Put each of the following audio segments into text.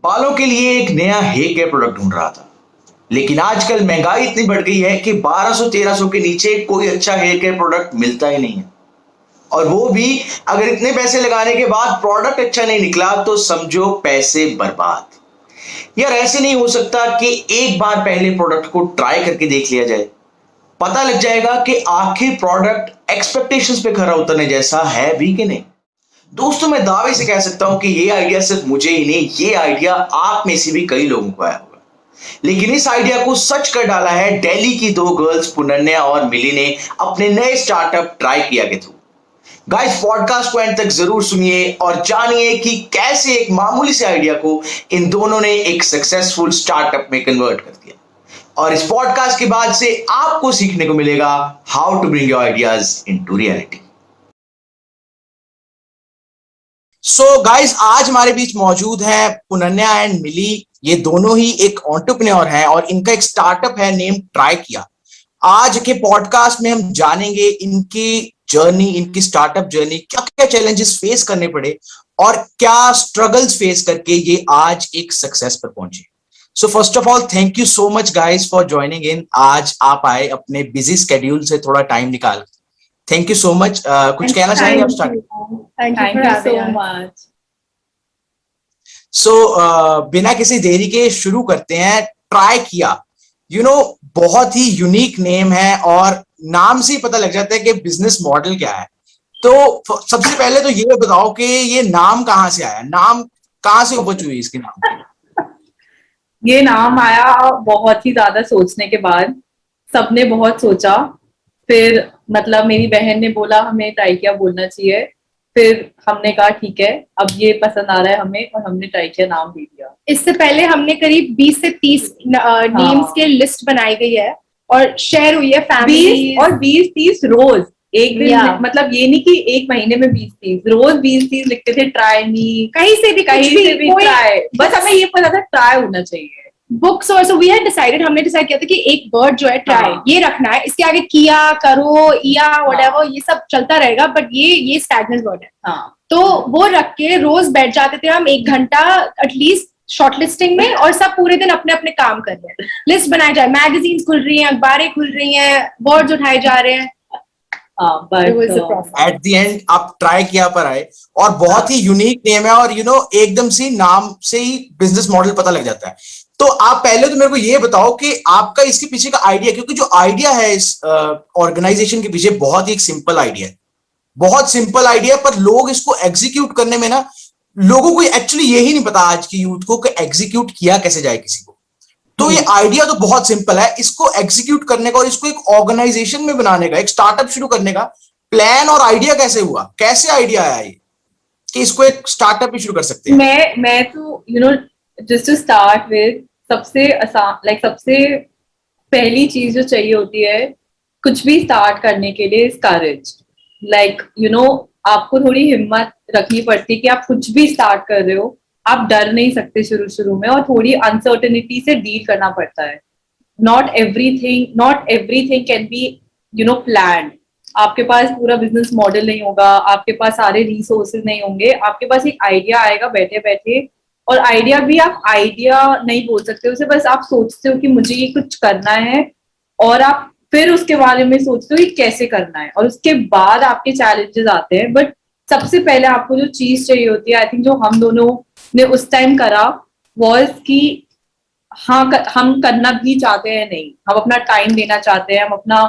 बालों के लिए एक नया हेयर केयर प्रोडक्ट ढूंढ रहा था, लेकिन आजकल महंगाई इतनी बढ़ गई है कि 1200-1300 के नीचे कोई अच्छा हेयर केयर प्रोडक्ट मिलता ही नहीं है। और वो भी अगर इतने पैसे लगाने के बाद प्रोडक्ट अच्छा नहीं निकला तो समझो पैसे बर्बाद। यार ऐसे नहीं हो सकता कि एक बार पहले प्रोडक्ट को ट्राई करके देख लिया जाए, पता लग जाएगा कि आखिर प्रोडक्ट एक्सपेक्टेशंस पे खरा उतरने जैसा है भी कि नहीं। दोस्तों, मैं दावे से कह सकता हूं कि ये आइडिया सिर्फ मुझे ही नहीं, ये आइडिया आप में से भी कई लोगों को आया होगा। लेकिन इस आइडिया को सच कर डाला है दिल्ली की दो गर्ल्स पुनन्या और मिली ने अपने नए स्टार्टअप ट्राई किया के थ्रू। गाइस, पॉडकास्ट को एंड तक जरूर सुनिए और जानिए कि कैसे एक मामूली से आइडिया को इन दोनों ने एक सक्सेसफुल स्टार्टअप में कन्वर्ट कर दिया। और इस पॉडकास्ट के बाद से आपको सीखने को मिलेगा how to bring your ideas into reality. So guys, आज हमारे बीच मौजूद हैं पुनन्या एंड मिली। ये दोनों ही एक एंटरप्रेन्योर हैं और इनका एक स्टार्टअप है नेम ट्राई किया। आज के पॉडकास्ट में हम जानेंगे इनकी जर्नी, इनकी स्टार्टअप जर्नी, क्या क्या चैलेंजेस फेस करने पड़े और क्या स्ट्रगल्स फेस करके ये आज एक सक्सेस पर पहुंचे। So first of all, thank you so much guys for joining इन। आज आप आए अपने बिजी स्केड्यूल से थोड़ा टाइम निकाल। Thank you so much. कुछ कहना चाहेंगे आप starting? Thank you so much. सो बिना किसी देरी के शुरू करते हैं। ट्राई किया, बहुत ही यूनिक नेम है और नाम से ही पता लग जाता है कि बिजनेस मॉडल क्या है। तो सबसे पहले तो ये बताओ कि ये नाम कहाँ से आया, नाम कहाँ से उपज हुई इसके नाम की? ये नाम आया बहुत ही ज्यादा सोचने के बाद। सबने बहुत सोचा, फिर मतलब मेरी बहन ने बोला हमें ट्राई किया बोलना चाहिए। फिर हमने कहा ठीक है, अब ये पसंद आ रहा है हमें, और हमने ट्राई किया, नाम दे दिया। इससे पहले हमने करीब 20 से 30 नेम्स के लिस्ट बनाई गई है और शेयर हुई है फैमिली। 20 और 20-30 रोज एक दिन मतलब ये नहीं कि एक महीने में 20-30 रोज 20-30 लिखते थे। ट्राई मी कहीं से भी ट्राई, बस हमें ये पता था ट्राई होना चाहिए। बुक्स और सो वी हैड डिसाइडेड, हमने डिसाइड किया था कि एक वर्ड जो है ट्राई ये रखना है, इसके आगे किया, करो, या व्हाटएवर ये सब चलता रहेगा, बट ये स्टैग्नेंट वर्ड है। तो वो रख के रोज बैठ जाते थे हम 1 घंटा एटलीस्ट शॉर्टलिस्टिंग में, और सब पूरे दिन अपने अपने काम कर रहे हैं। लिस्ट बनाई जाए, मैगजीन्स खुल रही हैं, अखबारें खुल रही हैं, वर्ड्स उठाए जा रहे हैं। एट द एंड आप ट्राई किया पर आए और बहुत ही यूनिक नेम है और एकदम से नाम से ही बिजनेस मॉडल पता लग जाता है। तो आप पहले तो मेरे को ये बताओ कि आपका इसके पीछे का आइडिया, क्योंकि जो आइडिया है इस ऑर्गेनाइजेशन के पीछे बहुत ही एक सिंपल आइडिया है, बहुत सिंपल आइडिया, पर लोग इसको एग्जीक्यूट करने में ना, लोगों को एक्चुअली यही नहीं पता आज की यूथ को कि एग्जीक्यूट किया कैसे जाए किसी को। तो ये आइडिया तो बहुत सिंपल है, इसको एग्जीक्यूट करने का और इसको एक ऑर्गेनाइजेशन में बनाने का, एक स्टार्टअप शुरू करने का प्लान और आइडिया कैसे हुआ, कैसे आइडिया आया ये कि इसको एक स्टार्टअप भी शुरू कर सकते हैं? मैं तो जस्ट टू स्टार्ट विद, सबसे आसान सबसे पहली चीज जो चाहिए होती है कुछ भी स्टार्ट करने के लिए, इज करेज। आपको थोड़ी हिम्मत रखनी पड़ती है कि आप कुछ भी स्टार्ट कर रहे हो, आप डर नहीं सकते शुरू में, और थोड़ी अनसर्टेनिटी से डील करना पड़ता है। Not everything can be planned. आपके पास पूरा बिजनेस मॉडल नहीं होगा, आपके पास सारे रिसोर्सेज नहीं होंगे, आपके पास एक आइडिया आएगा बैठे बैठे, और आइडिया भी आप आइडिया नहीं बोल सकते उसे, बस आप सोचते हो कि मुझे ये कुछ करना है, और आप फिर उसके बारे में सोचते हो कि कैसे करना है, और उसके बाद आपके चैलेंजेस आते हैं। बट सबसे पहले आपको जो चीज चाहिए होती है, आई थिंक जो हम दोनों ने उस टाइम करा, वॉज कि हाँ हम करना भी चाहते हैं, नहीं हम अपना टाइम देना चाहते हैं, हम अपना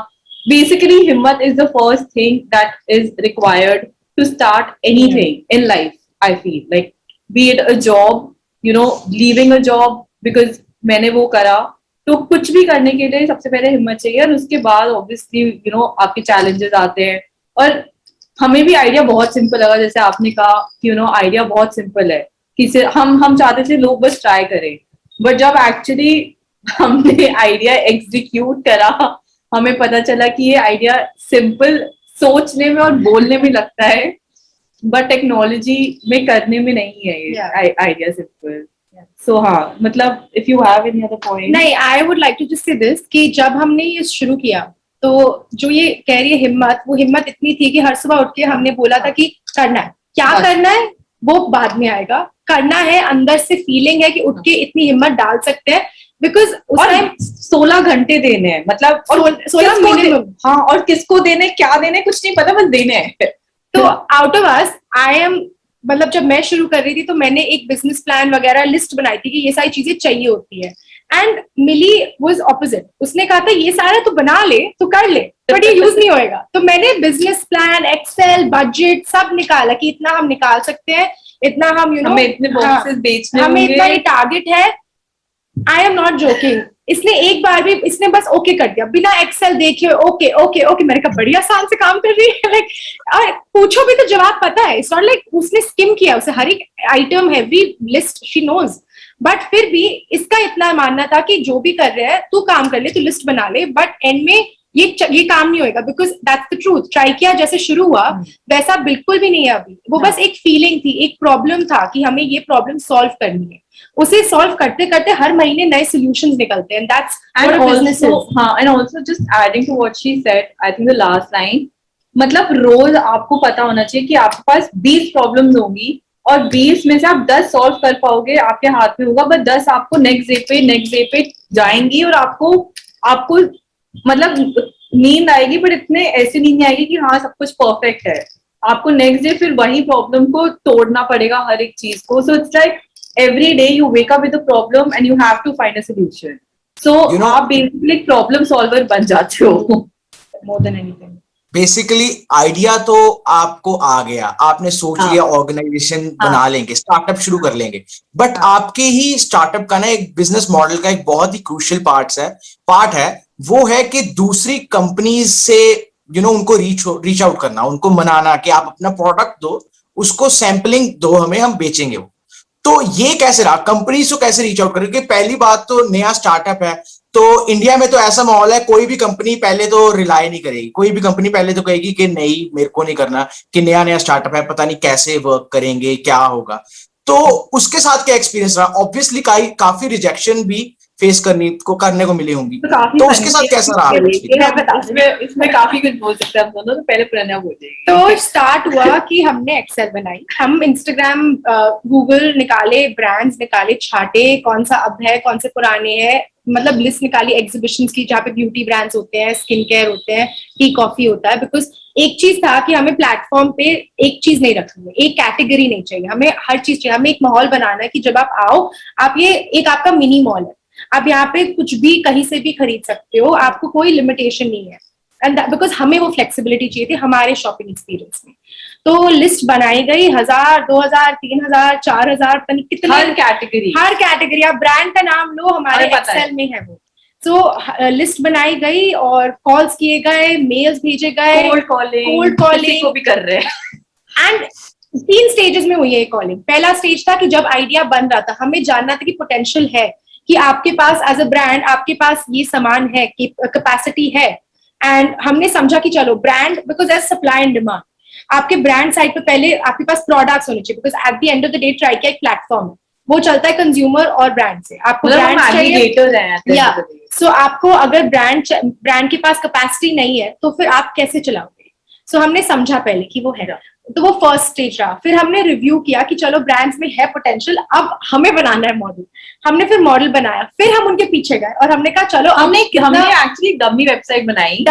बेसिकली हिम्मत is the first thing that is required to start anything in life. I feel like be it a job, leaving a job, because मैंने वो करा। तो कुछ भी करने के लिए सबसे पहले हिम्मत चाहिए, और उसके बाद ऑब्वियसली आपके चैलेंजेस आते हैं। और हमें भी आइडिया बहुत सिंपल लगा, जैसे आपने कहा कि आइडिया बहुत सिंपल है, कि हम चाहते थे लोग बस ट्राई करें, बट जब एक्चुअली हमने आइडिया एग्जीक्यूट करा, हमें पता चला कि ये आइडिया सिंपल सोचने में और बोलने में लगता है, बट टेक्नोलॉजी में करने में नहीं है ये आइडिया सिंपल। सो हाँ, मतलब if you have any other point. नहीं, I would like to just say this कि जब हमने ये शुरू किया, तो जो ये कह रही है हिम्मत, वो हिम्मत इतनी थी कि हर सुबह उठ के हमने बोला था कि करना है, क्या करना है, वो बाद में आएगा। करना है, अंदर से फीलिंग है कि उठ के इतनी हिम्मत डाल सकते हैं, बिकॉज उस टाइम 16 घंटे देने हैं, मतलब 16 मिनिमम। हाँ, और किसको देने, क्या देने, कुछ नहीं पता, बस देने हैं। तो out of us I am, मतलब जब मैं शुरू कर रही थी तो मैंने एक बिजनेस प्लान वगैरह लिस्ट बनाई थी कि ये सारी चीजें चाहिए होती है, एंड मिली वाज ऑपोजिट। उसने कहा था ये सारा तू बना ले, तू कर ले, बट ये यूज नहीं होएगा। तो मैंने बिजनेस प्लान, एक्सेल, बजट सब निकाला कि इतना हम निकाल सकते हैं, इतना हम हमें इतने बॉक्सेस बेचने हमें होंगे, इतना ये टारगेट है। I am not joking. इसने एक बार भी, इसने बस ओके कर दिया बिना एक्सेल देखे, ओके ओके ओके। मैंने कहा बढ़िया, साल से काम कर रही है। लाइक पूछो भी तो जवाब पता है। इट्स नॉट लाइक उसने स्किम किया, उसे हर एक item, every list she knows. But फिर भी इसका इतना मानना था कि जो भी कर रहे हैं तू काम कर ले, तू लिस्ट बना ले, बट एंड में ये काम नहीं होएगा, because that's the truth. Try किया, जैसे शुरू हुआ वैसा बिल्कुल भी नहीं है अभी। वो बस एक फीलिंग थी, एक प्रॉब्लम था कि हमें ये प्रॉब्लम सॉल्व करनी है। उसे सॉल्व करते करते हर महीने नए सॉल्यूशंस निकलते हैं, that's what a business is. हाँ, and also just adding to what she said, I think the last line, मतलब रोज आपको पता होना चाहिए कि आपके पास 20 प्रॉब्लम्स होंगी और 20 में से आप 10 सॉल्व कर पाओगे, आपके हाथ में होगा, बट 10 आपको नेक्स्ट डे पे जाएंगी और आपको मतलब नींद आएगी, बट इतने ऐसी नींद नहीं आएगी कि हाँ सब कुछ परफेक्ट है। आपको नेक्स्ट डे फिर वही प्रॉब्लम को तोड़ना पड़ेगा, हर एक चीज को। So it's like every day you wake up with a problem and you have to find a solution. So आप basically प्रॉब्लम सॉल्वर बन जाते हो more than anything. Basically idea तो आपको आ गया, आपने सोच लिया ऑर्गेनाइजेशन बना लेंगे, स्टार्टअप शुरू कर लेंगे, बट आपके ही स्टार्टअप का ना एक बिजनेस मॉडल का एक बहुत ही क्रूशियल पार्ट है, वो है कि दूसरी कंपनीज से उनको रीच आउट करना, उनको मनाना कि आप अपना प्रोडक्ट दो, उसको सैंपलिंग दो हमें, हम बेचेंगे वो। तो ये कैसे रहा, कंपनीज को कैसे रीच आउट करेंगे? पहली बात तो नया स्टार्टअप है, तो इंडिया में तो ऐसा माहौल है, कोई भी कंपनी पहले तो रिलाई नहीं करेगी, कोई भी कंपनी पहले तो कहेगी कि नहीं मेरे को नहीं करना, कि नया नया स्टार्टअप है, पता नहीं कैसे वर्क करेंगे, क्या होगा। तो उसके साथ क्या एक्सपीरियंस रहा? ऑब्वियसली काफी रिजेक्शन भी फेस करने को मिली होंगी, तो उसके साथ कैसा रहा? इसमें काफी कुछ बोल सकते हैं हम दोनों, तो पहले प्रणय बोलेगी। तो स्टार्ट हुआ कि हमने एक्सेल बनाई, हम इंस्टाग्राम, गूगल निकाले, ब्रांड्स निकाले, छाटे कौन सा अब है, कौन से पुराने हैं, मतलब लिस्ट निकाली एग्जीबिशंस की जहाँ पे ब्यूटी ब्रांड्स होते हैं, स्किन केयर होते हैं, टी कॉफी होता है। बिकॉज एक चीज था कि हमें प्लेटफॉर्म पे एक चीज नहीं रखनी है, एक कैटेगरी नहीं चाहिए, हमें हर चीज चाहिए। हमें एक माहौल बनाना है कि जब आप आओ, आप ये एक आपका मिनी मॉल है, आप यहाँ पे कुछ भी कहीं से भी खरीद सकते हो, आपको कोई लिमिटेशन नहीं है। एंड बिकॉज हमें वो फ्लेक्सिबिलिटी चाहिए थी हमारे शॉपिंग एक्सपीरियंस में। तो लिस्ट बनाई गई, 1000, 2000, 3000, 4000, पता नहीं कितने, हर कैटेगरी आप ब्रांड का नाम लो, हमारे एक्सेल में है वो। तो लिस्ट बनाई गई और कॉल्स किए गए, मेल्स भेजे गए, कोल्ड कॉलिंग को भी कर रहे हैं। एंड 3 स्टेजेस में हुई है कॉलिंग। पहला स्टेज था कि जब आइडिया बन रहा था, हमें जानना था कि पोटेंशियल है, कि आपके पास एज अ ब्रांड आपके पास ये सामान है, कि कैपेसिटी है। एंड हमने समझा कि चलो brand, because as supply and demand, आपके ब्रांड साइड पे पहले आपके पास प्रोडक्ट्स होने चाहिए, because at the end of the day try का एक प्लेटफॉर्म है, वो चलता है कंज्यूमर और ब्रांड से। आपको ब्रांड चाहिए, सो आपको अगर ब्रांड के पास कैपेसिटी नहीं है तो फिर आप कैसे चलाओगे? सो हमने समझा पहले कि वो है, तो वो फर्स्ट स्टेज रहा। फिर हमने रिव्यू किया कि चलो ब्रांड्स में है पोटेंशियल, अब हमें बनाना है मॉडल। हमने फिर मॉडल बनाया, फिर हम उनके पीछे गए और हमने कहा चलो, हमने एक्चुअली डमी वेबसाइट बनाई,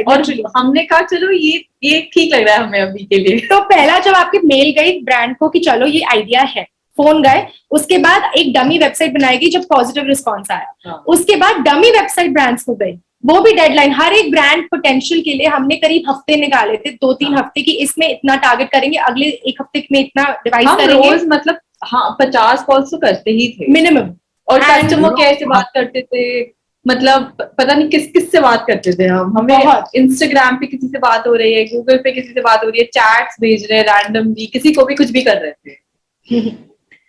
और हमने कहा चलो ये ठीक लग रहा है हमें अभी के लिए। तो पहला जब आपकी मेल गई ब्रांड को कि चलो ये आइडिया है, फोन गए, उसके बाद एक डमी वेबसाइट बनाई गई, जब पॉजिटिव रिस्पॉन्स आया उसके बाद डमी वेबसाइट ब्रांड्स को गई, वो भी डेडलाइन। हर एक ब्रांड पोटेंशियल के लिए हमने करीब हफ्ते निकाले थे, 2-3 हफ्ते की, इसमें इतना टारगेट करेंगे, अगले 1 हफ्ते में इतना डिवाइस करेंगे। रोज मतलब 50 कॉल्स तो करते ही थे मिनिमम। और कस्टमर कैसे बात करते थे, मतलब पता नहीं किस से बात करते थे हमें इंस्टाग्राम पे किसी से बात हो रही है, गूगल पे किसी से बात हो रही है, चैट्स भेज रहे हैं रैंडमली, किसी को भी कुछ भी कर रहे थे।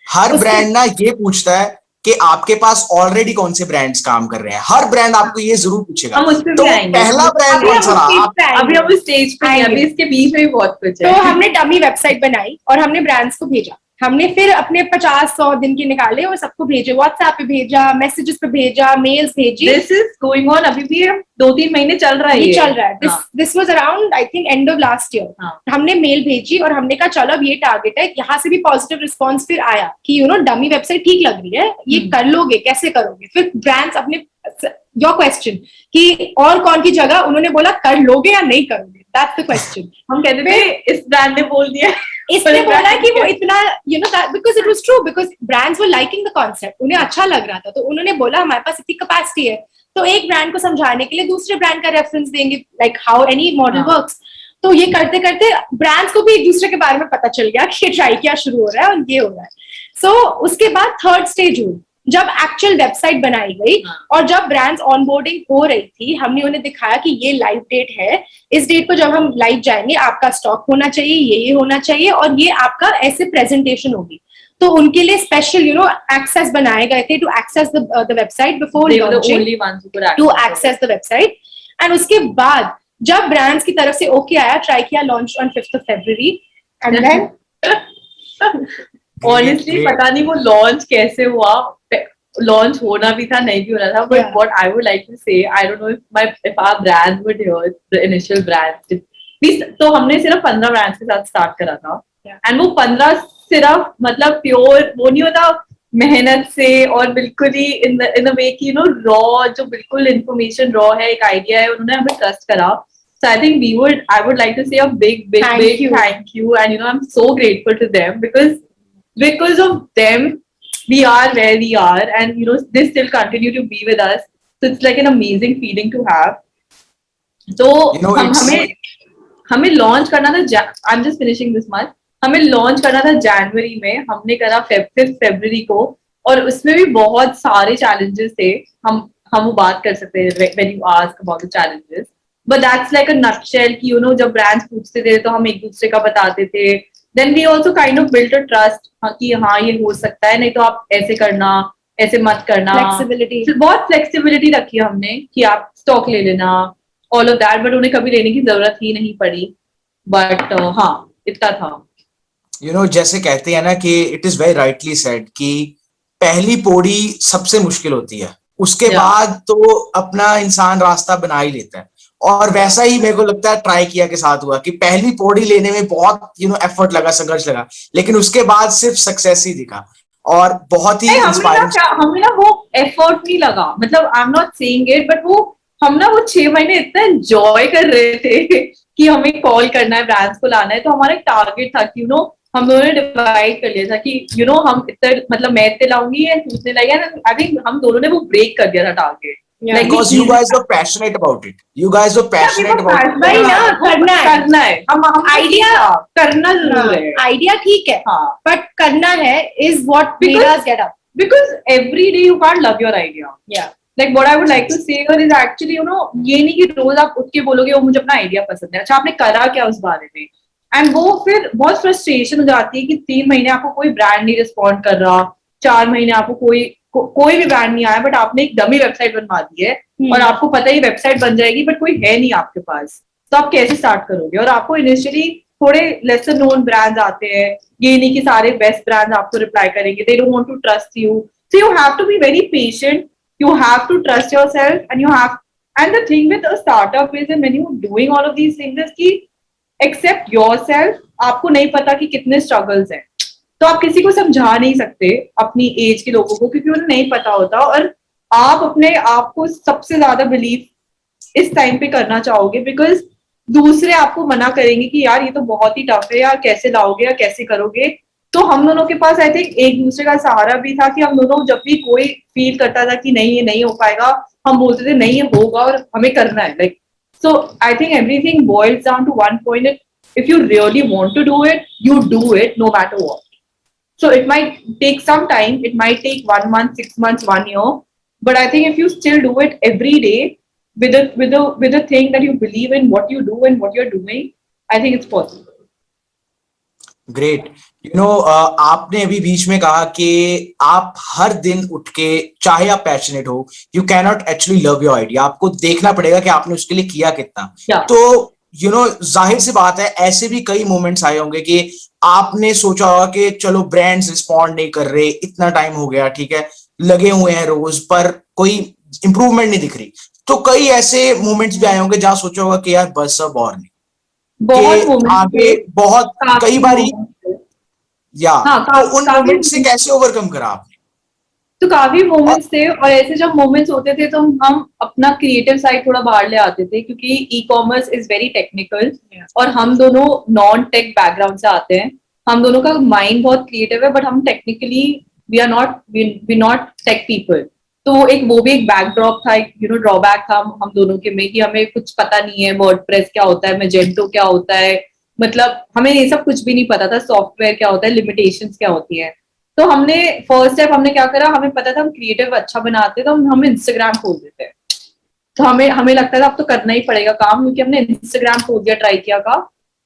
हर ब्रांड ना ये पूछता है कि आपके पास ऑलरेडी कौन से ब्रांड्स काम कर रहे हैं, हर ब्रांड आपको ये जरूर पूछेगा। हम उसमें तो पहला ब्रांड कौन सा रहा? अभी हम स्टेज पे हैं, अभी इसके बीच में भी बहुत कुछ है। तो हमने डमी वेबसाइट बनाई और हमने ब्रांड्स को भेजा हमने फिर अपने 50-100 दिन के निकाले और सबको भेजे, व्हाट्सएप पे भेजा, मैसेजेस पे भेजा, मेल्स भेजी। दिस इज गोइंग ऑन, अभी भी 2-3 महीने चल रहा है, ये चल रहा है। This was around I think end of last year. हमने मेल भेजी और हमने कहा चलो अब ये टारगेट है। यहाँ से भी पॉजिटिव रिस्पॉन्स फिर आया कि डमी वेबसाइट ठीक लग रही है, ये कर लोगे, कैसे करोगे? फिर ब्रांड्स अपने, योर क्वेश्चन कि और कौन की जगह, उन्होंने बोला कर लोगे या नहीं करोगे, दैट्स द क्वेश्चन। हम कहते थे इस ब्रांड ने बोल दिया, इसने बोला कि वो इतना because it was true, because brands were liking the concept, उन्हें अच्छा लग रहा था, तो उन्होंने बोला हमारे पास इतनी कैपेसिटी है। तो एक ब्रांड को समझाने के लिए दूसरे ब्रांड का रेफरेंस देंगे, like how any model works. तो ये करते करते ब्रांड्स को भी एक दूसरे के बारे में पता चल गया कि ट्राई किया शुरू हो रहा है और ये हो रहा है। सो उसके बाद थर्ड स्टेज हुई, जब एक्चुअल वेबसाइट बनाई गई और जब ब्रांड्स ऑनबोर्डिंग हो रही थी, हमने उन्हें दिखाया कि ये लाइव डेट है, इस डेट को जब हम लाइव जाएंगे आपका स्टॉक होना चाहिए, ये होना चाहिए और ये आपका ऐसे प्रेजेंटेशन होगी। तो उनके लिए स्पेशल एक्सेस बनाए गए थे to access the website before to access the website. And उसके बाद जब ब्रांड्स की तरफ से ओके आया, ट्राई किया, launch on 5th of February and then honestly पता नहीं वो लॉन्च कैसे हुआ, लॉन्च होना भी था, नहीं भी होना था, but what I would like to say, I don't know if our brands would hear the initial brands. तो हमने सिर्फ 15 ब्रांड्स के साथ स्टार्ट करा था एंड वो 15 सिर्फ मतलब प्योर वो नहीं होता, मेहनत से और बिल्कुल ही इन द वे की रॉ, जो बिल्कुल इन्फॉर्मेशन रॉ है, एक आइडिया है, उन्होंने हमें ट्रस्ट करा। So I think I would like to say a big thank you, and I'm so grateful to them because of them we are where we are, and they still continue to be with us. So it's like an amazing feeling to have. So हमें launch करना था, I'm just finishing this month, हमें launch करना था जनवरी में, हमने करा 5th February को, और उसमें भी बहुत सारे चैलेंजेस थे। हम वो बात कर सकते हैं when you ask about the challenges, but that's like a nutshell कि जब ब्रांड्स पूछते थे तो हम एक दूसरे का बताते थे। Then we also kind of built a trust कि हाँ ये हो सकता है, नहीं तो आप ऐसे करना, ऐसे मत करना, फ्लेक्सिबिलिटी, बहुत फ्लेक्सिबिलिटी रखी हमने कि आप स्टॉक ले लेना, ऑल ऑफ दैट, बट उन्हें कभी लेने की जरूरत ही नहीं पड़ी। बट हाँ इतना था। जैसे कहते हैं ना कि it is very rightly said कि पहली पौड़ी सबसे मुश्किल होती है, उसके बाद तो अपना इंसान रास्ता बना ही लेता है। और वैसा ही मेरे को लगता है ट्राई किया के साथ हुआ कि पहली पौड़ी लेने में बहुत एफर्ट लगा, संघर्ष लगा, लेकिन उसके बाद सिर्फ सक्सेस ही दिखा और बहुत ही इंस्पायरिंग। हमें ना वो एफर्ट नहीं लगा, मतलब I am not saying it, but हम ना वो 6 महीने इतना एंजॉय कर रहे थे कि हमें कॉल करना है, ब्रांड्स को लाना है। तो हमारा एक टारगेट था कि हम दोनों ने डिवाइड कर लिया था कि हम इतना, मतलब मैं इतने लाऊंगी या तू इतने लाएगा। आई थिंक हम दोनों ने वो ब्रेक कर दिया था target. Like because you guys were passionate about it. You guys were passionate about it. भाई ना करना है। हम आइडिया करना जरूर है, आइडिया ठीक है, बट करना है is what made us get up. Because every day you can't love your idea. Yeah. Like what I would like to say here is actually ये नहीं कि रोज आप उठ के बोलोगे वो मुझे अपना आइडिया पसंद है, अच्छा आपने करा क्या उस बारे में। एंड वो फिर बहुत फ्रस्ट्रेशन हो जाती है कि 3 महीने आपको कोई ब्रांड नहीं रिस्पॉन्ड कर रहा, 4 महीने आपको कोई भी ब्रांड नहीं आया, बट आपने एक डमी वेबसाइट बनवा दी है और आपको पता है ये वेबसाइट बन जाएगी, बट कोई है नहीं आपके पास, तो आप कैसे स्टार्ट करोगे। और आपको इनिशियली थोड़े लेसर नोन ब्रांड्स आते हैं, ये नहीं कि सारे बेस्ट ब्रांड्स आपको रिप्लाई करेंगे, they don't want to trust you, so you have to be very patient, you have to trust yourself, and the thing with a startup is when you doing all of these things is कि accept yourself। आपको नहीं पता कि कितने struggles हैं, तो आप किसी को समझा नहीं सकते अपनी एज के लोगों को, क्योंकि उन्हें नहीं पता होता। और आप अपने आप को सबसे ज्यादा बिलीव इस टाइम पे करना चाहोगे, बिकॉज दूसरे आपको मना करेंगे कि यार ये तो बहुत ही टफ है, यार कैसे लाओगे या कैसे करोगे। तो हम दोनों के पास आई थिंक एक दूसरे का सहारा भी था कि हम दोनों जब भी कोई फील करता था कि नहीं ये नहीं हो पाएगा, हम बोलते थे नहीं ये होगा और हमें करना है। Like so I think everything boils down to one point, if you really want to do it, you do it no matter what. So it might take some time, it might take 1 month, 6 months, 1 year, but I think if you still do it every day with a thing that you believe in, what you do and what you're doing, I think it's possible. Great. आपने अभी बीच में कहा कि आप हर दिन उठ के, चाहे आप पैशनेट हो, you can not actually love your idea, आपको देखना पड़ेगा कि आपने उसके लिए किया कितना। तो जाहिर सी बात है, ऐसे भी कई मोमेंट्स आए होंगे कि आपने सोचा होगा कि चलो ब्रांड्स रिस्पॉन्ड नहीं कर रहे, इतना टाइम हो गया, ठीक है, लगे हुए हैं रोज, पर कोई इंप्रूवमेंट नहीं दिख रही। तो कई ऐसे मोमेंट्स भी आए होंगे जहां सोचा होगा कि यार बस अब और नहीं, बहुत कि मोमेंट्स आगे बहुत कई बारी, या हाँ, तो उन मोमेंट से कैसे ओवरकम करा आपने? तो काफी मोमेंट्स थे, और ऐसे जब मोमेंट्स होते थे तो हम अपना क्रिएटिव साइड थोड़ा बाहर ले आते थे, क्योंकि e commerce is very technical, और हम दोनों नॉन टेक बैकग्राउंड से आते हैं। हम दोनों का माइंड बहुत क्रिएटिव है, बट हम technically we not tech people. तो एक वो भी एक बैकड्रॉप था, एक ड्रॉबैक था हम दोनों के में, कि हमें कुछ पता नहीं है वर्डप्रेस क्या होता है, मैजेंटो क्या होता है, मतलब हमें ये सब कुछ भी नहीं पता था, सॉफ्टवेयर क्या होता है, लिमिटेशंस क्या होती है। तो हमने फर्स्ट स्टेप हमने क्या करा, हमें पता था हम क्रिएटिव अच्छा बनाते, तो हम इंस्टाग्राम खोल देते हैं। तो हमें लगता था अब तो करना ही पड़ेगा काम, क्योंकि हमने इंस्टाग्राम खोल दिया ट्राई किया का,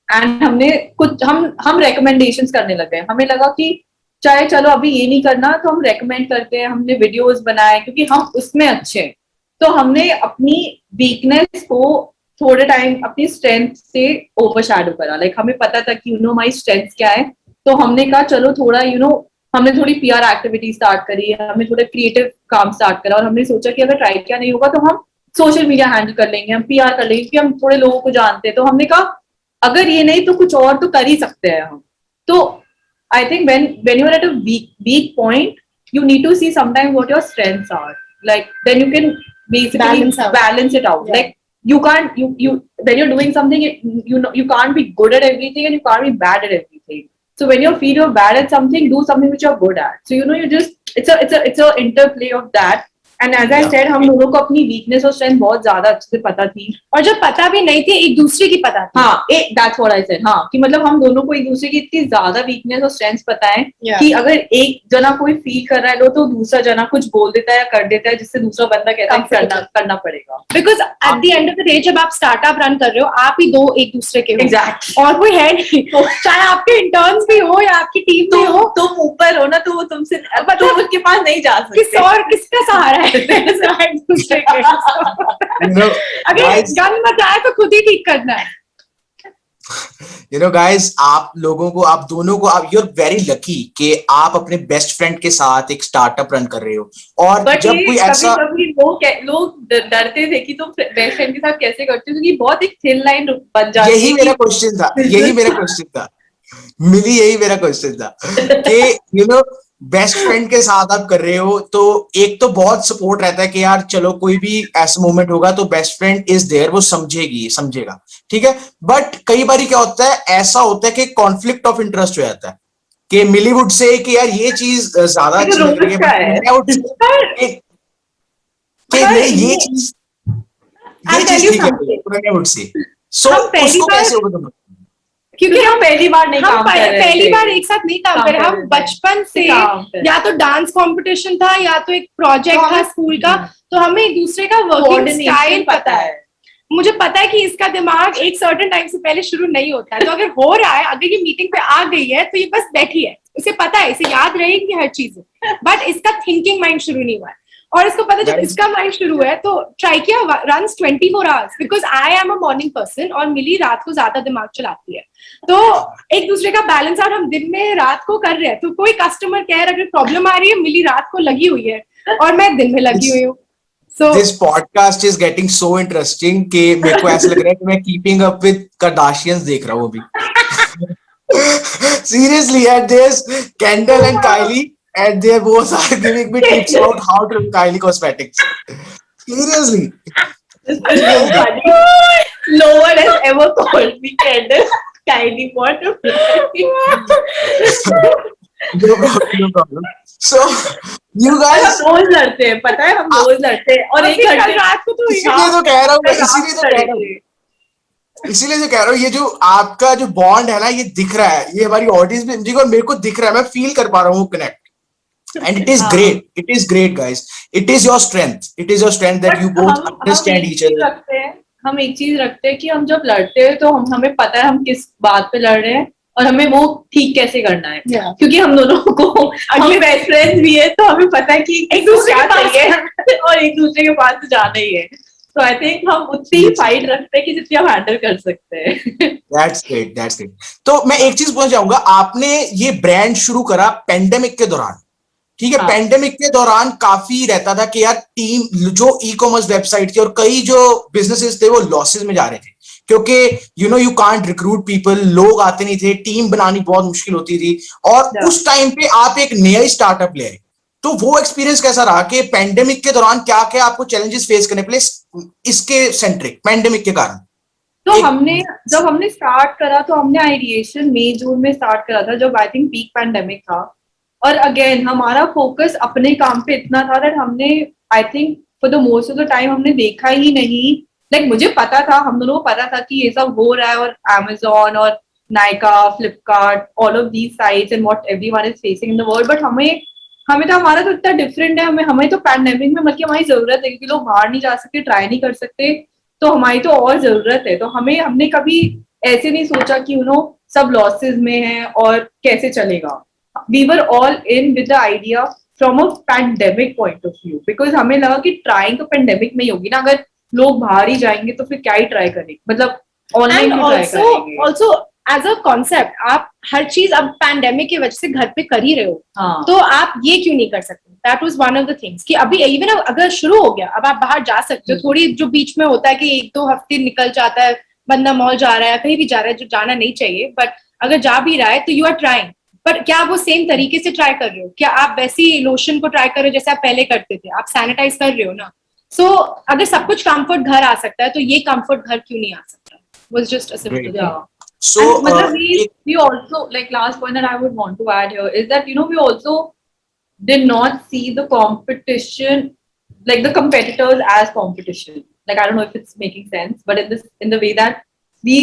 एंड हमने कुछ हम रिकमेंडेशंस करने लगे। हमें लगा कि चाहे चलो अभी ये नहीं करना, तो हम रेकमेंड करते हैं, हमने वीडियोस बनाए क्योंकि हम उसमें अच्छे हैं। तो हमने अपनी वीकनेस को थोड़े टाइम अपनी स्ट्रेंथ से ओवरशैडो करा। लाइक हमें पता था कि माई स्ट्रेंथ क्या है, तो हमने कहा चलो थोड़ा हमने थोड़ी पीआर एक्टिविटी स्टार्ट करी, हमने थोड़ा क्रिएटिव काम स्टार्ट करा, और हमने सोचा कि अगर ट्राई किया नहीं होगा तो हम सोशल मीडिया हैंडल कर लेंगे, हम पीआर कर लेंगे, क्योंकि हम थोड़े लोगों को जानते हैं। तो हमने कहा अगर ये नहीं तो कुछ और तो कर ही सकते हैं हम। तो I think when you're at a weak point, you need to see sometimes what your strengths are. Like then you can basically balance it out. Yeah. Like you can't you when you're doing something, you can't be good at everything and you can't be bad at everything. So when you feel you're bad at something, do something which you're good at. So you just it's a interplay of that. And as I said, हम लोगों को अपनी weakness और strength बहुत ज्यादा अच्छे से पता थी, और जब पता भी नहीं थी एक दूसरे की पता थी। हाँ, दैट्स व्हाट आई सेड। हाँ, कि मतलब हम दोनों को एक दूसरे की इतनी ज्यादा वीकनेस और स्ट्रेंथ पता है कि अगर एक जना कोई फील कर रहा है तो दूसरा जना कुछ बोल देता है या कर देता है, जिससे दूसरा बंदा कहता है करना पड़ेगा। Because at the end of the day जब आप स्टार्टअप रन कर रहे हो, आप ही दो एक दूसरे के हो। एग्जैक्टली। और कोई है नहीं, चाहे आपके इंटर्न्स भी हो या आपकी टीम भी हो, तुम ऊपर हो ना, तो वो तुमसे मतलब उसके पास नहीं जा सकते। और किसका सहारा है दूसरे के। अगर गन बचाए तो खुद ही ठीक करना है। गाइस, आप लोगों को, आप दोनों को, आप यू आर वेरी लकी कि आप अपने बेस्ट फ्रेंड के साथ एक स्टार्टअप रन कर रहे हो। और जब कोई ऐसा लोग डरते थे कि तुम बेस्ट फ्रेंड के साथ कैसे करते हो, क्योंकि बहुत एक थिन लाइन बन जाती है। यही मेरा क्वेश्चन था मिली, यही मेरा क्वेश्चन था कि बेस्ट फ्रेंड के साथ आप कर रहे हो, तो एक तो बहुत सपोर्ट रहता है कि यार चलो कोई भी ऐसा मोमेंट होगा तो बेस्ट फ्रेंड इज देयर, वो समझेगा, ठीक है। बट कई बार क्या होता है, ऐसा होता है कि कॉन्फ्लिक्ट ऑफ इंटरेस्ट हो जाता है, कि मिली वुड से कि यार ये चीज ज्यादा अच्छी लग रही है, ये चीज ठीक है, सो उसको कैसे होगा? क्योंकि हम पहली बार एक साथ नहीं काम कर रहे, हम बचपन से या तो डांस कंपटीशन था या तो एक प्रोजेक्ट था स्कूल का, तो हमें एक दूसरे का वर्किंग स्टाइल पता है। मुझे पता है कि इसका दिमाग एक सर्टेन टाइम से पहले शुरू नहीं होता है, तो अगर हो रहा है, अगर ये मीटिंग पे आ गई है तो ये बस बैठी है, इसे पता है, इसे याद रहेगी हर चीज, बट इसका थिंकिंग माइंड शुरू नहीं हुआ है। और इसको पता, जब इसका माइंड शुरू है तो ट्राई किया runs 24 hours, because I am a morning person और मिली रात को ज्यादा दिमाग चलाती है, तो एक दूसरे का बैलेंस आउट हम दिन में रात को कर रहे हैं। तो कोई कस्टमर केयर अगर प्रॉब्लम आ रही है, मिली रात को लगी हुई है और मैं दिन में लगी हुई हूँ। So this podcast is getting so interesting कि मेरे को ऐसा लग रहा है कि मैं कीपिंग अप विद कार्दाशियंस देख रहा हूँ अभी। Seriously, and there's Kendall and Kylie, and they both are giving me tips about how to do Kylie Cosmetics. Seriously. This is so funny. No one has ever called me Kendall. Kylie, what a No problem. So you guys, हम रोज लड़ते हैं, पता है, हम रोज लड़ते हैं, और एक घंटे रात को तो इसीलिए तो कह रहा हूँ, ये जो आपका जो बॉन्ड है ना, ये दिख रहा है, ये हमारी ऑडियंस में और मेरे को दिख रहा है, मैं फील कर पा रहा हूँ connect, and it is great guys, it is your strength that you both understand each other. हम एक चीज रखते हैं कि हम जब लड़ते हैं तो हमें पता है हम किस बात पे लड़ रहे हैं और हमें वो ठीक कैसे करना है, क्योंकि हम दोनों को अगले बेस्ट फ्रेंड्स भी है, तो हमें पता है कि एक दूसरे के पास चाहिए और एक दूसरे के पास तो जाना ही है। तो आई थिंक हम उतनी ही फाइट रखते हैं कि जितनी हम हैंडल कर सकते हैं. That's great, that's great. तो मैं एक चीज पूछना चाहूंगा, आपने ये ब्रांड शुरू करा पेंडेमिक के दौरान, ठीक है? हाँ. पेंडेमिक के दौरान काफी रहता था कि यार टीम जो ई कॉमर्स वेबसाइट थी और कई जो बिजनेसेस थे वो लॉसेस में जा रहे थे, क्योंकि यू कांट रिक्रूट पीपल, लोग आते नहीं थे, टीम बनानी बहुत मुश्किल होती थी. और Yeah. उस टाइम पे आप एक नया ही स्टार्टअप ले आए, तो वो एक्सपीरियंस कैसा रहा कि पेंडेमिक के दौरान क्या क्या आपको चैलेंजेस फेस करने पड़े इसके सेंट्रिक पेंडेमिक के कारण? तो एक- जब हमने स्टार्ट करा तो हमने आइडिएशन मई जून में स्टार्ट करा था, जब आई थिंक पीक पैंडेमिक था. और अगेन हमारा फोकस अपने काम पे इतना था दैट हमने I think for the most of the time हमने देखा ही नहीं. लाइक मुझे पता था, हम दोनों को पता था कि ये सब हो रहा है, और Amazon और Nykaa, Flipkart, all of these sites and what everyone is facing in the world. But हमें हमें तो हमारा तो इतना डिफरेंट है. हमें तो पैंडेमिक में मतलब हमारी जरूरत है, क्योंकि लोग बाहर नहीं जा सकते, ट्राई नहीं कर सकते, तो हमारी तो और जरूरत है. तो हमने कभी ऐसे नहीं सोचा कि सब लॉसेस में है और कैसे चलेगा. We were all in with the idea from a pandemic point of view, because हमें लगा कि ट्राइंग तो पैंडेमिक में ही होगी ना. अगर लोग बाहर ही जाएंगे तो फिर क्या ही ट्राई करेंगे, मतलब ऑनलाइन एंड भी ट्राई करेंगे. ऑल्सो एज अ कॉन्सेप्ट आप हर चीज अब पैंडेमिक की वजह से घर पे कर ही रहे हो, हाँ. तो आप ये क्यों नहीं कर सकते? That was one of the things कि अभी इवन अगर शुरू हो गया, अब आप बाहर जा सकते हो. थोड़ी जो बीच में होता है कि 1-2 हफ्ते निकल जाता है, बंदा मॉल जा रहा है, कहीं भी जा रहा है जो जाना नहीं चाहिए, बट अगर जा भी रहा है तो यू आर ट्राइंग. पर क्या आप वो सेम तरीके से ट्राई कर रहे हो? क्या आप वैसी लोशन को ट्राई कर रहे हो जैसे आप पहले करते थे? आप सैनिटाइज कर रहे हो ना? सो अगर सब कुछ कंफर्ट घर आ सकता है तो ये कंफर्ट घर क्यों नहीं आ सकता? Was just a simple Great. thing. Yeah. So, And matlab we also, like, last point that I would want to add here is that we also did not see the competition, like the competitors as competition. Like, I don't know if it's making sense, but in the way that we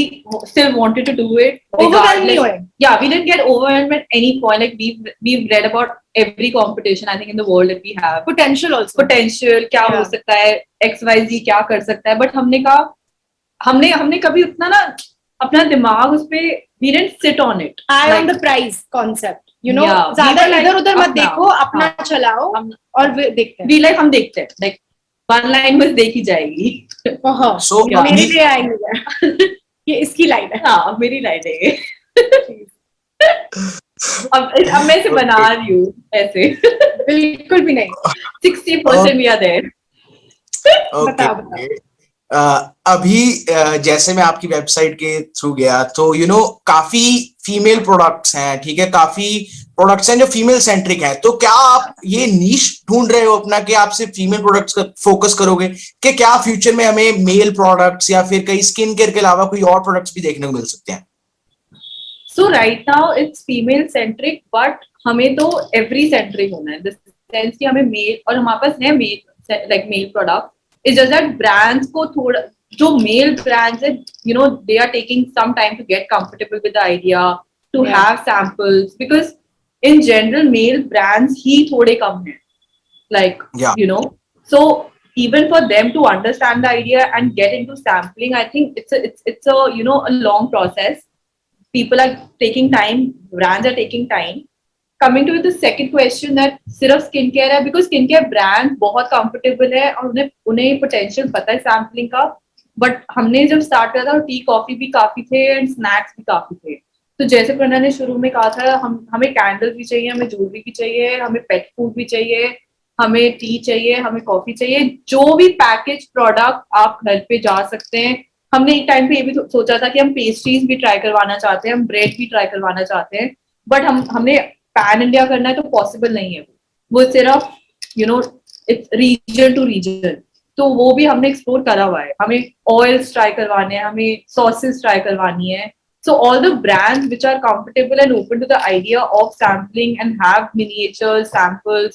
still wanted to do it. Overwhelmed नहीं regardless- हुए. Yeah, we didn't get overwhelmed at any point. Like we've read about every competition I think in the world that we have. Potential also. Potential क्या हो Yeah. सकता है, XYZ क्या कर सकता है. But हमने कहा हमने कभी उतना ना अपना दिमाग उस पे we didn't sit on it. Eye on Like, the prize concept. You know, Yeah, we ज्यादा were like, इधर उधर मत अपना, देखो, अपना चलाओ और देखते हैं. we like हम देखते हैं, like one line बस देखी जाएगी. हाँ, So, मेरे ये- लिए आएंगे. ये इसकी लाइन है. हाँ, मेरी लाइन है ये. अब मैं इसे बना रही हूँ ऐसे. बिल्कुल भी नहीं. 60% we are there. बताओ. अभी जैसे मैं आपकी वेबसाइट के थ्रू गया तो काफी फीमेल प्रोडक्ट्स हैं, ठीक है? काफी प्रोडक्ट्स हैं जो फीमेल सेंट्रिक हैं. तो क्या आप ये नीश ढूंढ रहे हो अपना कि आप सिर्फ फीमेल प्रोडक्ट्स का फोकस करोगे, कि क्या फ्यूचर में हमें मेल प्रोडक्ट्स या फिर कई स्किन केयर के अलावा कोई और प्रोडक्ट्स भी देखने को मिल सकते हैं? So right now it's female centric, but हमें तो every centric होना है. This sense कि हमें male, और हमारे पास है male product. It's just that brands को थोड़ा, जो male brands है, they are taking some time to get comfortable with the idea, to have samples, because in general male brands ही थोड़े कम हैं. Like, so even for them to understand the idea and get into sampling, I think it's a a long process. People are taking time, brands are taking time. Coming to the second question, that सिर्फ skin care है, because skin care brand बहुत comfortable है और उन्हें potential पता है sampling का. But हमने जब स्टार्ट किया था टी कॉफी भी काफी थे एंड स्नैक्स भी काफी थे. तो जैसे प्रणा ने शुरू में कहा था, हमें कैंडल्स भी चाहिए, हमें ज्वेलरी भी चाहिए, हमें पेट फूड भी चाहिए, हमें टी चाहिए, हमें कॉफी चाहिए. जो भी पैकेज प्रोडक्ट आप घर पे जा सकते हैं. हमने एक टाइम पे ये भी सोचा था कि हम पेस्ट्रीज भी ट्राई करवाना चाहते हैं, हम ब्रेड भी ट्राई करवाना चाहते हैं, बट हमने पैन इंडिया करना है तो पॉसिबल नहीं है. वो सिर्फ इट्स रीजन टू रीजन. तो वो भी हमने एक्सप्लोर करा हुआ है. हमें ऑयल्स ट्राई करवाने हैं, हमें सॉसेस ट्राई करवानी है. So all the brands which are comfortable and open to the idea of sampling and have miniatures, samples,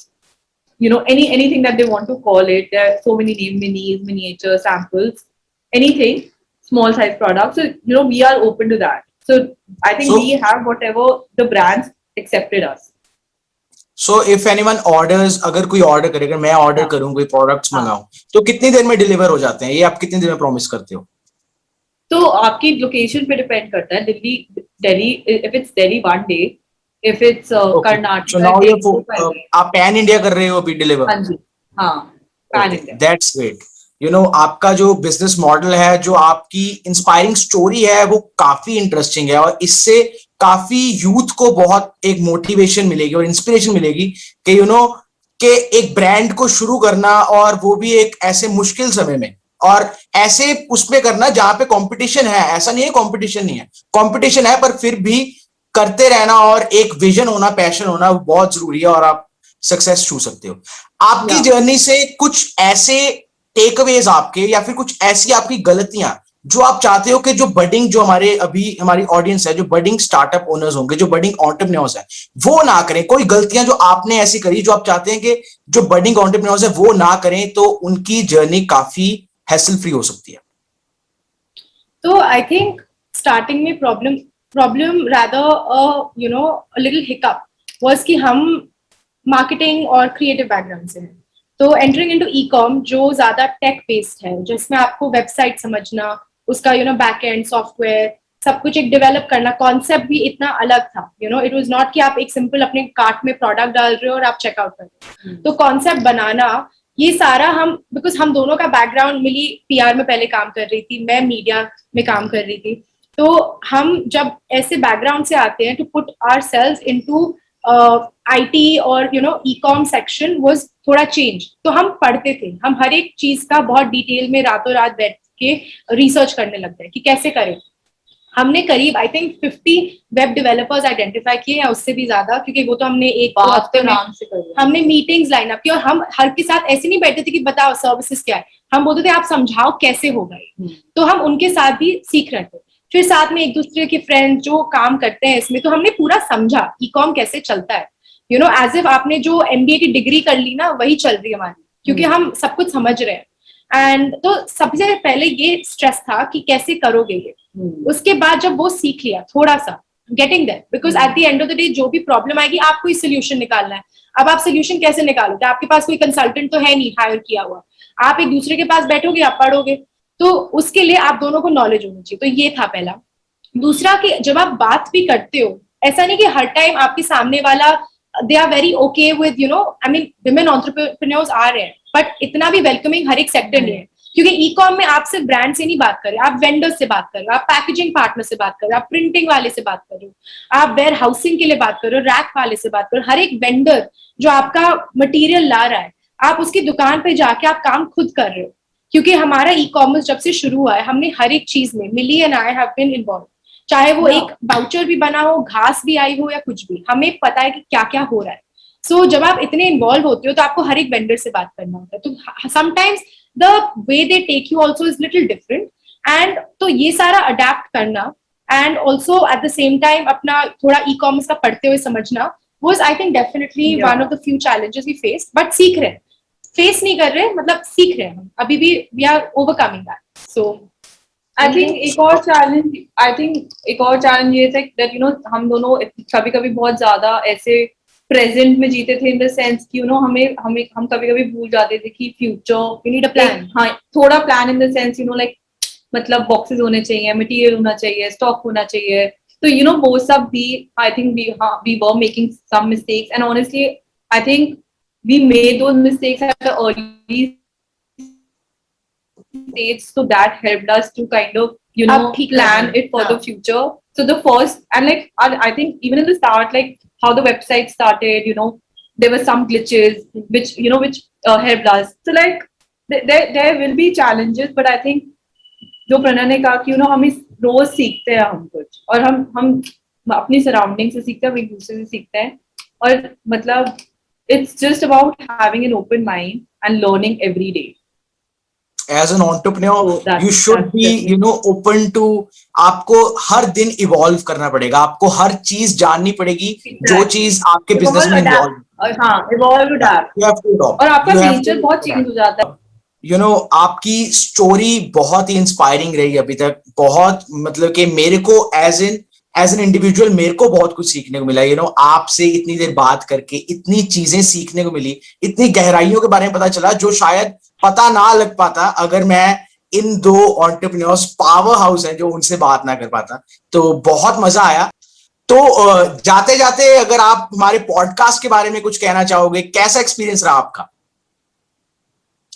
anything that they want to call it. There are so many names: minis, miniature, samples, anything, small size products. So, we are open to that. So I think we have whatever the brands accepted us. So if anyone orders, अगर कोई order करेगा, मैं order करूँ, कोई products मंगाऊं, तो कितनी देर में deliver हो जाते हैं? ये आप कितनी देर में प्रॉमिस करते हो? तो आपकी लोकेशन पे डिपेंड करता है. Delhi, if it's Delhi, 1 day. If it's Karnataka, so now आप पैन इंडिया कर रहे हो अभी डिलीवर? हाँ जी, हाँ, पैन इंडिया. That's great. आपका जो बिजनेस मॉडल है, जो आपकी इंस्पायरिंग स्टोरी है, वो काफी इंटरेस्टिंग है और इससे काफी यूथ को बहुत एक मोटिवेशन मिलेगी और इंस्पिरेशन मिलेगी कि कि एक ब्रांड को शुरू करना, और वो भी एक ऐसे मुश्किल समय में, और ऐसे उसमें करना जहां पे कंपटीशन है। ऐसा नहीं है कंपटीशन नहीं है, कंपटीशन है, पर फिर भी करते रहना और एक विजन होना, पैशन होना, वो बहुत जरूरी है और आप सक्सेस छू सकते हो। आपकी जर्नी से कुछ ऐसे टेकअवेज आपके, या फिर कुछ ऐसी आपकी गलतियां जो आप चाहते हो कि जो बडिंग, जो हमारी ऑडियंस है, जो बडिंग स्टार्टअप ओनर्स होंगे, जो बडिंग एंटरप्रेन्योर्स है, वो ना करें। कोई गलतियां जो आपने ऐसी करी जो आप चाहते हैं कि जो बडिंग एंटरप्रेन्योर्स है वो ना करें, तो उनकी जर्नी काफी हैसल फ्री हो सकती है। तो आई थिंक स्टार्टिंग में problem rather little hiccup was कि हम मार्केटिंग और क्रिएटिव बैकग्राउंड से हैं। तो एंटरिंग इनटू ई-कॉम जो ज्यादा टेक बेस्ड है, जिसमें आपको वेबसाइट समझना, उसका बैक एंड सॉफ्टवेयर सब कुछ एक डेवलप करना, कॉन्सेप्ट भी इतना अलग था। इट वाज नॉट कि आप एक सिंपल अपने कार्ट में प्रोडक्ट डाल रहे हो और आप चेकआउट कर रहे हो। तो कॉन्सेप्ट बनाना, ये सारा बिकॉज हम दोनों का बैकग्राउंड, मिली पीआर में पहले काम कर रही थी, मैं मीडिया में काम कर रही थी। तो हम जब ऐसे बैकग्राउंड से आते हैं, to put ourselves into IT और ई-कॉम सेक्शन वाज थोड़ा चेंज। तो हम पढ़ते थे, हम हर एक चीज का बहुत डिटेल में रातों रात बैठ के रिसर्च करने लगते हैं कि कैसे करें। हमने करीब I think 50 web developers identify किए, या उससे भी ज्यादा, क्योंकि वो तो हमने एक हफ्ते में हमने मीटिंग्स लाइन अप की, और हम हर के साथ ऐसे नहीं बैठे थे कि बताओ सर्विसेज क्या है, हम बोलते थे आप समझाओ कैसे होगा ये। तो हम उनके साथ भी सीख रहे थे। फिर साथ में एक दूसरे के फ्रेंड जो काम करते हैं इसमें, तो हमने पूरा समझा ई-कॉम कैसे चलता है। एज इफ आपने जो एमबीए की डिग्री कर ली ना, वही चल रही है हमारी, क्योंकि हम सब कुछ समझ रहे हैं। एंड तो सबसे पहले ये स्ट्रेस था कि कैसे करोगे ये। उसके बाद जब वो सीख लिया थोड़ा सा, getting there, because at the end of the day जो भी प्रॉब्लम आएगी आपको ही सोल्यूशन निकालना है। अब आप सोल्यूशन कैसे निकालोगे? आपके पास कोई कंसल्टेंट तो है नहीं हायर किया हुआ, आप एक दूसरे के पास बैठोगे, आप पढ़ोगे। तो उसके लिए आप दोनों को नॉलेज होनी चाहिए। तो ये था पहला। दूसरा कि जब आप बात भी करते हो, ऐसा नहीं कि हर टाइम आपके सामने वाला they are very okay with I mean women entrepreneurs आ रहे हैं, बट इतना भी वेलकमिंग हर एक सेक्टर नहीं है। क्योंकि ई-कॉम में आप सिर्फ ब्रांड से नहीं बात कर रहे, आप वेंडर से बात कर रहे हो, आप पैकेजिंग पार्टनर से बात कर रहे हो, आप प्रिंटिंग वाले से बात कर रहे हो, आप वेयर हाउसिंग के लिए बात कर रहे हो, रैक वाले से बात कर रहे हो। हर एक वेंडर जो आपका मटेरियल ला रहा है, आप उसकी दुकान पे जाके आप काम खुद कर रहे हो। क्योंकि हमारा ई-कॉमर्स जब से शुरू हुआ है, हमने हर एक चीज में, मिली and I have been involve, चाहे वो एक वाउचर भी बना हो, घास भी आई हो, या कुछ भी, हमें पता है कि क्या क्या हो रहा है। सो जब आप इतने इन्वॉल्व होते हो तो आपको हर एक वेंडर से बात करना होता है। तो sometimes the way they take you also is little different, and तो ये सारा अडेप्ट करना, and also at the same time अपना थोड़ा ई-कॉमर्स का पढ़ते हुए समझना, was I think definitely one of the few challenges we faced, but सीख रहे हैं, फेस नहीं कर रहे, मतलब सीख रहे हैं हम अभी भी, we are overcoming that. So I think एक और चैलेंज ये था that हम दोनों कभी कभी बहुत ज्यादा ऐसे प्रेजेंट में जीते थे, इन द सेंस कि हम कभी कभी भूल जाते थे कि future you need a plan. हाँ, थोड़ा plan in the sense like मतलब बॉक्सेस होने चाहिए, मटेरियल होना चाहिए, स्टॉक होना चाहिए। तो वो सब भी I think we were making some mistakes, and honestly I think we made those mistakes at the early stage, so that helped us to kind of plan it for the future. So the first, and like I think even in the start, like how the website started, there were some glitches which helped us. So like there will be challenges, but I think जो प्रणय ने कहा कि हम इस रोज सीखते हैं हम कुछ, और हम अपनी सराउंडिंग से सीखते हैं, एक दूसरे से सीखते हैं, और मतलब it's just about having an open mind and learning every day. As an entrepreneur, you should be, open to, आपको हर दिन इवॉल्व करना पड़ेगा, आपको हर चीज जाननी पड़ेगी, जो चीज आपके बिजनेस में इवॉल्व और आपका नेचर बहुत चेंज हो जाता है। आपकी स्टोरी बहुत ही इंस्पायरिंग रही अभी तक, बहुत, मतलब कि मेरे को एज एन इंडिविजुअल मेरे को बहुत कुछ सीखने को मिला। आपसे इतनी देर बात करके इतनी चीजें सीखने को मिली, इतनी गहराइयों के बारे में पता चला जो शायद पता ना लग पाता अगर मैं इन दो एंटरप्रेन्योर्स पावर हाउस हैं जो उनसे बात ना कर पाता। तो बहुत मजा आया। तो जाते जाते अगर आप हमारे पॉडकास्ट के बारे में कुछ कहना चाहोगे, कैसा एक्सपीरियंस रहा आपका?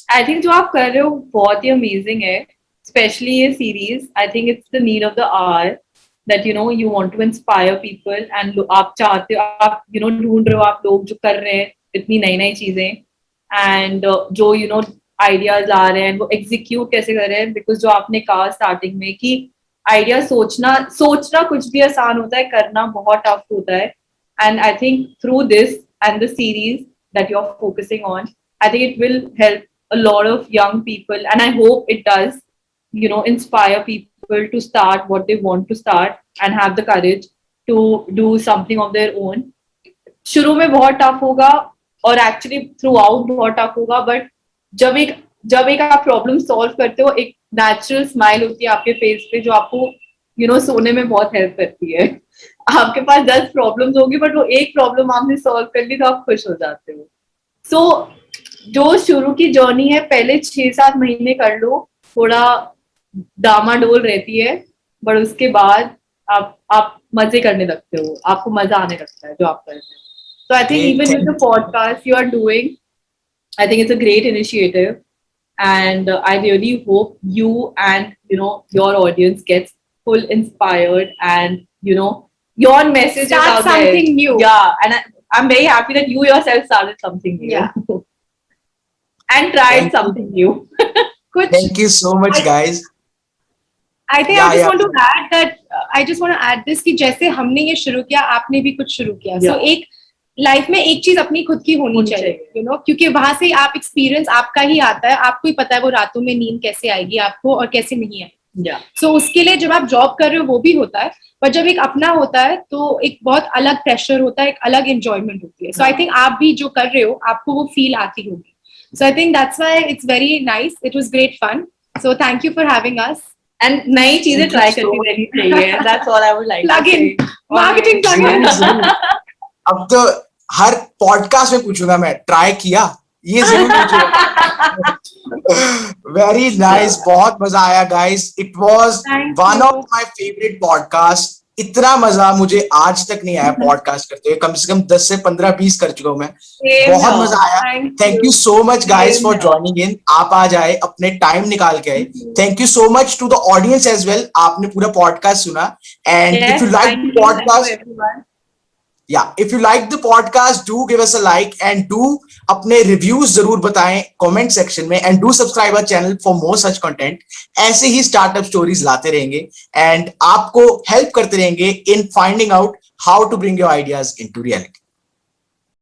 आई थिंक जो आप कर रहे हो बहुत ही अमेजिंग है, स्पेशली ये series. I think it's the need of the hour that you want to inspire people and आप चाहते हो, आप ढूंढ रहे हो आप लोग जो कर रहे हैं इतनी नई नई चीजें, एंड जो आइडियाज ला रहे हैं वो एग्जीक्यूट कैसे कर रहे हैं. बिकॉज जो आपने कहा स्टार्टिंग में कि आइडिया सोचना कुछ भी आसान होता है, करना बहुत टफ होता है. And I think through this and the series that you're focusing on, I think it will help a lot of young people, and I hope it does, inspire people to start what they want to start and have the courage to do something of their own. शुरू में बहुत tough होगा और actually through out बहुत tough होगा, but जब एक आप प्रॉब्लम सॉल्व करते हो, एक नेचुरल स्माइल होती है आपके फेस पे जो आपको सोने में बहुत हेल्प करती है. आपके पास 10 प्रॉब्लम्स होगी बट वो एक प्रॉब्लम आपने सॉल्व कर ली तो आप खुश हो जाते हो. सो जो शुरू की जर्नी है पहले 6-7 महीने कर लो, थोड़ा डामाडोल रहती है, बट उसके बाद आप मजे करने लगते हो, आपको मजा आने लगता है जो आप करते हो. So I think even with the podcast you are doing, I think it's a great initiative, and I really hope you and your audience gets full inspired, and your message Start is out something there. new. Yeah, and I'm very happy that you yourself started something new. Yeah. And tried Thank you. something new. कुछ Thank you so much, guys. I think Yeah, I just yeah. want to add that I just want to add this कि जैसे हमने ये शुरू किया, आपने भी कुछ शुरू किया. Yeah. So एक लाइफ में एक चीज अपनी खुद की होनी चाहिए, क्योंकि वहां से आप एक्सपीरियंस आपका ही आता है, आपको ही पता है वो रातों में नींद कैसे आएगी आपको और कैसे नहीं आएगी. Yeah. सो उसके लिए जब आप जॉब कर रहे हो वो भी होता है, पर जब एक अपना होता है तो एक बहुत अलग प्रेशर होता है, एक अलग एंजॉयमेंट होती है. सो आई थिंक आप भी जो कर रहे हो आपको वो फील आती होगी. So I think that's why it's very nice. It was great fun. So thank you for having us. And नई चीजें ट्राई करती रहनी चाहिए. That's all I would like Plug to in. say. Marketing plug in. अब तो हर podcast में पूछूंगा मैं, ट्राई किया, ये जरूर पूछूंगा. वेरी नाइस, बहुत मजा आया guys. It was Thank one you. Of my favourite podcast. इतना मजा मुझे आज तक नहीं आया पॉडकास्ट करते हुए. कम से कम 10 से 15-20 कर चुका हूं मैं. Same बहुत here. मजा आया. Thank you so much guys for joining in. आप आज आए, अपने टाइम निकाल के आए. Thank you so much to the audience as well. आपने पूरा पॉडकास्ट सुना. And if you like the podcast, if you like the podcast, do give us a like and do अपने reviews जरूर बताएं comment section में, and do subscribe our channel for more such content. ऐसे ही startup stories लाते रहेंगे and आपको help करते रहेंगे in finding out how to bring your ideas into reality.